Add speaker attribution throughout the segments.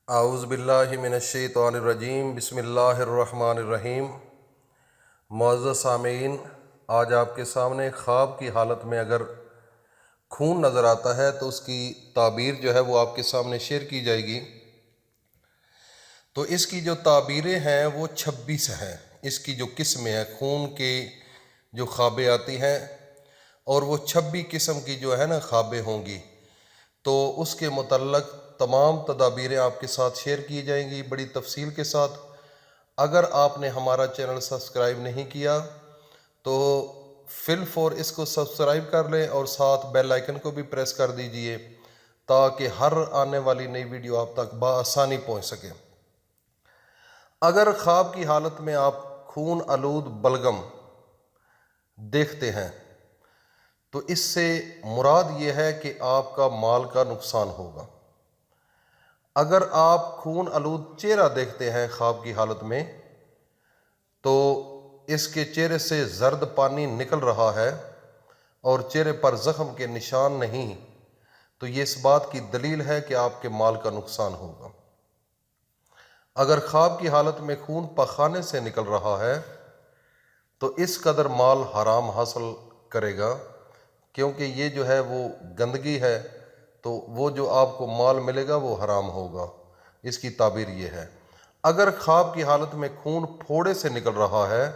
Speaker 1: اعوذ باللہ من الشیطان الرجیم، بسم اللہ الرحمن الرحیم۔ معزز سامعین، آج آپ کے سامنے خواب کی حالت میں اگر خون نظر آتا ہے تو اس کی تعبیر جو ہے وہ آپ کے سامنے شیئر کی جائے گی۔ تو اس کی جو تعبیریں ہیں وہ 26 ہیں۔ اس کی جو قسمیں ہیں خون کے جو خوابیں آتی ہیں، اور وہ 26 قسم کی جو ہے نا خوابیں ہوں گی، تو اس کے متعلق تمام تدابیریں آپ کے ساتھ شیئر کی جائیں گی بڑی تفصیل کے ساتھ۔ اگر آپ نے ہمارا چینل سبسکرائب نہیں کیا تو فی الفور اس کو سبسکرائب کر لیں اور ساتھ بیل آئیکن کو بھی پریس کر دیجئے تاکہ ہر آنے والی نئی ویڈیو آپ تک بآسانی پہنچ سکے۔ اگر خواب کی حالت میں آپ خون آلود بلغم دیکھتے ہیں تو اس سے مراد یہ ہے کہ آپ کا مال کا نقصان ہوگا۔ اگر آپ خون آلود چہرہ دیکھتے ہیں خواب کی حالت میں تو اس کے چہرے سے زرد پانی نکل رہا ہے اور چہرے پر زخم کے نشان نہیں، تو یہ اس بات کی دلیل ہے کہ آپ کے مال کا نقصان ہوگا۔ اگر خواب کی حالت میں خون پخانے سے نکل رہا ہے تو اس قدر مال حرام حاصل کرے گا، کیونکہ یہ جو ہے وہ گندگی ہے، تو وہ جو آپ کو مال ملے گا وہ حرام ہوگا۔ اس کی تعبیر یہ ہے۔ اگر خواب کی حالت میں خون پھوڑے سے نکل رہا ہے،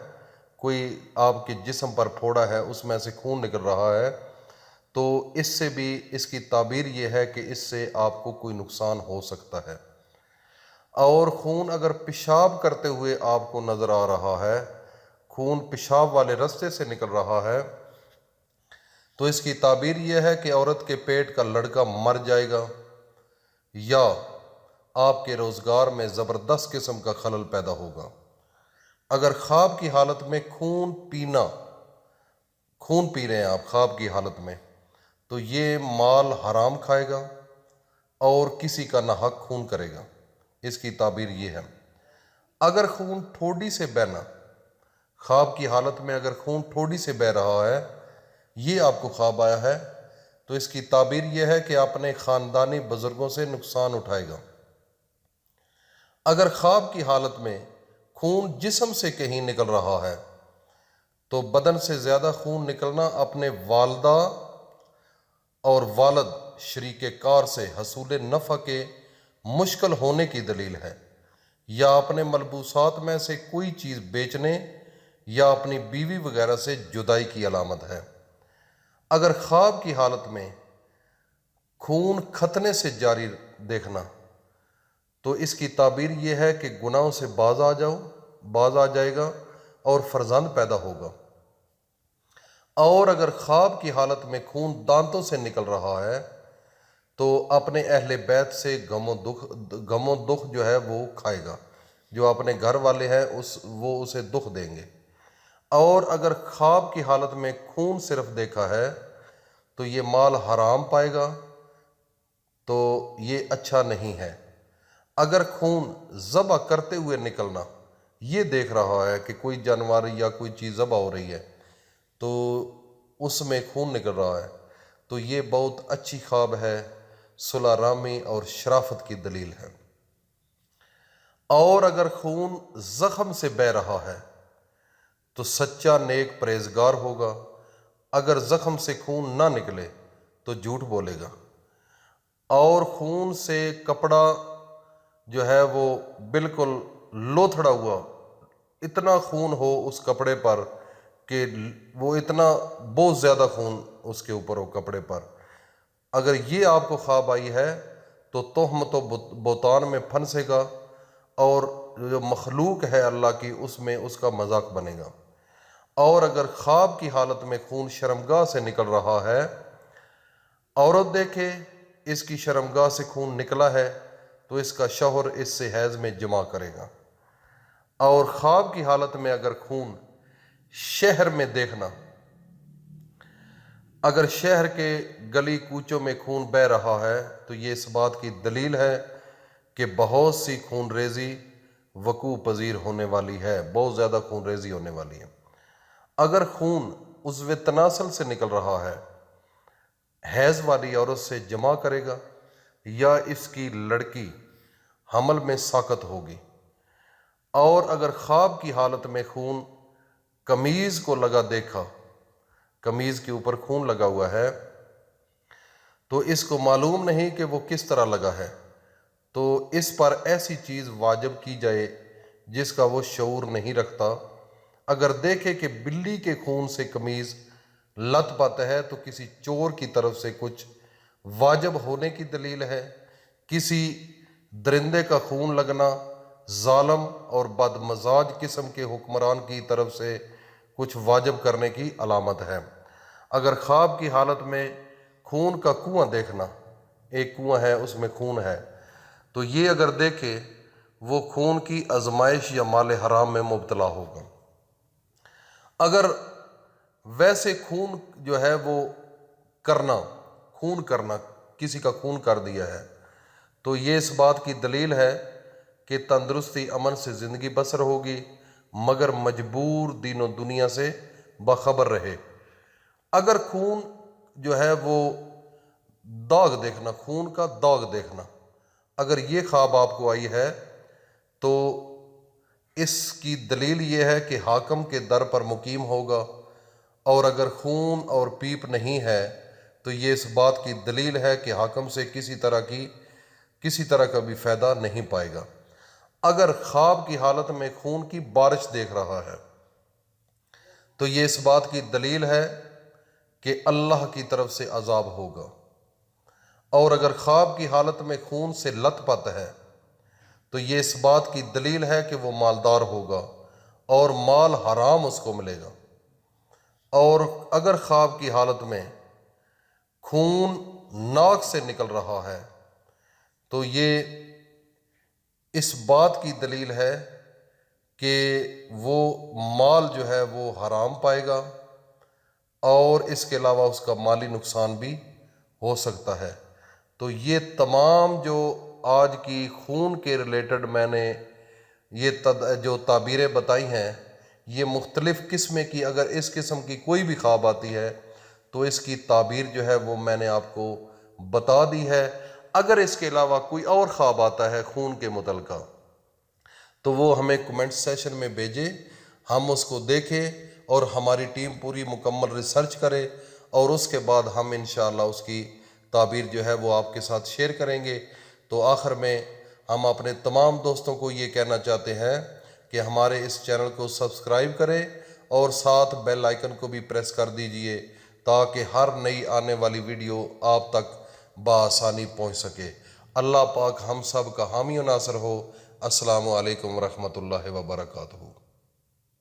Speaker 1: کوئی آپ کے جسم پر پھوڑا ہے اس میں سے خون نکل رہا ہے، تو اس سے بھی اس کی تعبیر یہ ہے کہ اس سے آپ کو کوئی نقصان ہو سکتا ہے۔ اور خون اگر پیشاب کرتے ہوئے آپ کو نظر آ رہا ہے، خون پیشاب والے رستے سے نکل رہا ہے، تو اس کی تعبیر یہ ہے کہ عورت کے پیٹ کا لڑکا مر جائے گا، یا آپ کے روزگار میں زبردست قسم کا خلل پیدا ہوگا۔ اگر خواب کی حالت میں خون پی رہے ہیں آپ خواب کی حالت میں، تو یہ مال حرام کھائے گا اور کسی کا ناحق خون کرے گا۔ اس کی تعبیر یہ ہے۔ اگر خون ٹھوڈی سے بہنا، خواب کی حالت میں اگر خون ٹھوڈی سے بہہ رہا ہے، یہ آپ کو خواب آیا ہے، تو اس کی تعبیر یہ ہے کہ اپنے خاندانی بزرگوں سے نقصان اٹھائے گا۔ اگر خواب کی حالت میں خون جسم سے کہیں نکل رہا ہے تو بدن سے زیادہ خون نکلنا اپنے والدہ اور والد شریک کار سے حصول نفع کے مشکل ہونے کی دلیل ہے، یا اپنے ملبوسات میں سے کوئی چیز بیچنے یا اپنی بیوی وغیرہ سے جدائی کی علامت ہے۔ اگر خواب کی حالت میں خون ختنے سے جاری دیکھنا، تو اس کی تعبیر یہ ہے کہ گناہوں سے باز آ جائے گا اور فرزند پیدا ہوگا۔ اور اگر خواب کی حالت میں خون دانتوں سے نکل رہا ہے تو اپنے اہل بیت سے غم و دکھ جو ہے وہ کھائے گا، جو اپنے گھر والے ہیں وہ اسے دکھ دیں گے۔ اور اگر خواب کی حالت میں خون صرف دیکھا ہے تو یہ مال حرام پائے گا، تو یہ اچھا نہیں ہے۔ اگر خون ذبح کرتے ہوئے نکلنا، یہ دیکھ رہا ہے کہ کوئی جانور یا کوئی چیز ذبح ہو رہی ہے تو اس میں خون نکل رہا ہے، تو یہ بہت اچھی خواب ہے، صلح رامی اور شرافت کی دلیل ہے۔ اور اگر خون زخم سے بہہ رہا ہے تو سچا نیک پرہیزگار ہوگا۔ اگر زخم سے خون نہ نکلے تو جھوٹ بولے گا۔ اور خون سے کپڑا جو ہے وہ بالکل لوتھڑا ہوا، اتنا خون ہو اس کپڑے پر کہ وہ اتنا بہت زیادہ خون اس کے اوپر ہو کپڑے پر، اگر یہ آپ کو خواب آئی ہے تو تہمت و بہتان میں پھنسے گا، اور جو مخلوق ہے اللہ کی اس میں اس کا مذاق بنے گا۔ اور اگر خواب کی حالت میں خون شرمگاہ سے نکل رہا ہے، عورت دیکھے اس کی شرمگاہ سے خون نکلا ہے تو اس کا شوہر اس سے حیض میں جمع کرے گا۔ اور خواب کی حالت میں اگر خون شہر میں دیکھنا، اگر شہر کے گلی کوچوں میں خون بہہ رہا ہے تو یہ اس بات کی دلیل ہے کہ بہت سی خون ریزی وقوع پذیر ہونے والی ہے، بہت زیادہ خون ریزی ہونے والی ہے۔ اگر خون عضو تناسل سے نکل رہا ہے، حیض والی عورت سے جمع کرے گا، یا اس کی لڑکی حمل میں ساقط ہوگی۔ اور اگر خواب کی حالت میں خون قمیض کو لگا دیکھا، قمیض کے اوپر خون لگا ہوا ہے، تو اس کو معلوم نہیں کہ وہ کس طرح لگا ہے، تو اس پر ایسی چیز واجب کی جائے جس کا وہ شعور نہیں رکھتا۔ اگر دیکھے کہ بلی کے خون سے قمیض لت پت ہے تو کسی چور کی طرف سے کچھ واجب ہونے کی دلیل ہے۔ کسی درندے کا خون لگنا ظالم اور بد مزاج قسم کے حکمران کی طرف سے کچھ واجب کرنے کی علامت ہے۔ اگر خواب کی حالت میں خون کا کنواں دیکھنا، ایک کنواں ہے اس میں خون ہے، تو یہ اگر دیکھے وہ خون کی آزمائش یا مال حرام میں مبتلا ہوگا۔ اگر ویسے خون جو ہے وہ خون کرنا کسی کا خون کر دیا ہے، تو یہ اس بات کی دلیل ہے کہ تندرستی امن سے زندگی بسر ہوگی، مگر مجبور دین و دنیا سے باخبر رہے۔ اگر خون جو ہے وہ داغ دیکھنا، خون کا داغ دیکھنا، اگر یہ خواب آپ کو آئی ہے تو اس کی دلیل یہ ہے کہ حاکم کے در پر مقیم ہوگا، اور اگر خون اور پیپ نہیں ہے تو یہ اس بات کی دلیل ہے کہ حاکم سے کسی طرح کا بھی فائدہ نہیں پائے گا۔ اگر خواب کی حالت میں خون کی بارش دیکھ رہا ہے تو یہ اس بات کی دلیل ہے کہ اللہ کی طرف سے عذاب ہوگا۔ اور اگر خواب کی حالت میں خون سے لت پت ہے تو یہ اس بات کی دلیل ہے کہ وہ مالدار ہوگا اور مال حرام اس کو ملے گا۔ اور اگر خواب کی حالت میں خون ناک سے نکل رہا ہے تو یہ اس بات کی دلیل ہے کہ وہ مال جو ہے وہ حرام پائے گا، اور اس کے علاوہ اس کا مالی نقصان بھی ہو سکتا ہے۔ تو یہ تمام جو آج کی خون کے ریلیٹڈ میں نے یہ جو تعبیریں بتائی ہیں، یہ مختلف قسم کی، اگر اس قسم کی کوئی بھی خواب آتی ہے تو اس کی تعبیر جو ہے وہ میں نے آپ کو بتا دی ہے۔ اگر اس کے علاوہ کوئی اور خواب آتا ہے خون کے متعلقہ تو وہ ہمیں کمنٹ سیشن میں بھیجے، ہم اس کو دیکھیں اور ہماری ٹیم پوری مکمل ریسرچ کرے، اور اس کے بعد ہم انشاءاللہ اس کی تعبیر جو ہے وہ آپ کے ساتھ شیئر کریں گے۔ تو آخر میں ہم اپنے تمام دوستوں کو یہ کہنا چاہتے ہیں کہ ہمارے اس چینل کو سبسکرائب کریں اور ساتھ بیل آئیکن کو بھی پریس کر دیجئے تاکہ ہر نئی آنے والی ویڈیو آپ تک بآسانی پہنچ سکے۔ اللہ پاک ہم سب کا حامی و ناصر ہو۔ السلام علیکم ورحمۃ اللہ وبرکاتہ۔